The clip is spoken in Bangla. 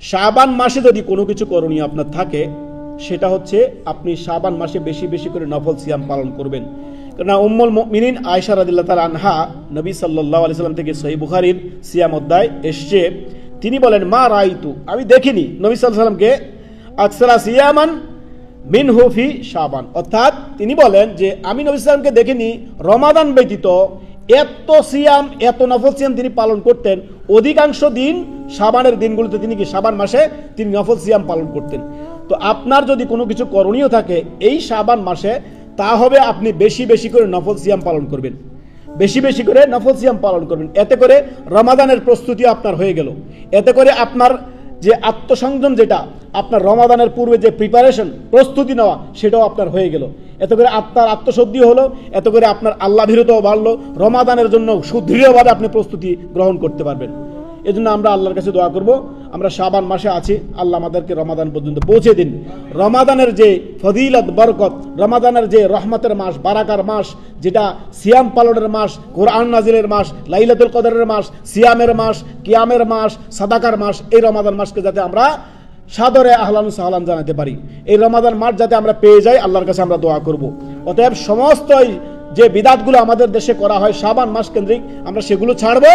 শাবান মাসে যদি কোনো কিছু করণীয় আপনার থাকে, সেটা হচ্ছে আপনি শাবান মাসে বেশি বেশি করে নফল সিয়াম পালন করবেন। কেননা উম্মুল মুমিনিন আয়েশা রাদিয়াল্লাহু তাআলা আনহা নবী সাল্লাল্লাহু আলাইহি সাল্লাম থেকে সহিহ বুখারীর সিয়াম অধ্যায় এসছে, তিনি বলেন মা রাইতু, আমি দেখিনি নবী সাল্লাল্লাহু আলাইহি সাল্লামকে আকসারা সিয়ামান মিনহু ফি শাবান, অর্থাৎ তিনি বলেন যে আমি নবী সাল্লাল্লাহু আলাইহি সাল্লামকে দেখিনি রমাদান ব্যতীত এত সিয়াম, এত নফল সিয়াম তিনি পালন করতেন। অধিকাংশ দিন শাবানের দিনগুলোতে তিনি কি শাবান মাসে তিনি নফল সিয়াম পালন করতেন। তো আপনার যদি কোনো কিছু করণীয় থাকে এই শাবান মাসে, তা হবে আপনি বেশি বেশি করে নফল সিয়াম পালন করবেন, বেশি বেশি করে নফল সিয়াম পালন করবেন। এতে করে রমাদানের প্রস্তুতি আপনার হয়ে গেল, এতে করে আপনার যে আত্মসংযম, যেটা আপনার রমাদানের পূর্বে যে প্রিপারেশন প্রস্তুতি নেওয়া, সেটাও আপনার হয়ে গেল। এতে করে আপনার আত্মশুদ্ধি হলো, এতে করে আপনার আল্লাহ ভীরতাও বাড়লো, রমাদানের জন্য সুদৃঢ়ভাবে আপনি প্রস্তুতি গ্রহণ করতে পারবেন। এজন্য আমরা আল্লাহর কাছে দোয়া করব, আমরা শাবান মাসে আছি, আল্লাহ আমাদেরকে রমাদান পর্যন্ত পৌঁছে দিন। রমাদানের যে ফজিলত বরকত, রমাদানের যে রহমতের মাস, বারাকার মাস, যেটা সিয়াম পালনের মাস, কোরআন নাজিলের মাস, লাইলাতুল কদরের মাস, সিয়ামের মাস, কিয়ামের মাস, সাদাকার মাস, এই রমাদান মাসকে যাতে আমরা সাদরে আহলান সাহলান জানাতে পারি, এই রমাদান মাস যাতে আমরা পেয়ে যাই, আল্লাহর কাছে আমরা দোয়া করব। অতএব সমস্ত যে বিদাতগুলো আমাদের দেশে করা হয় শাবান মাস কেন্দ্রিক, আমরা সেগুলো ছাড়বো।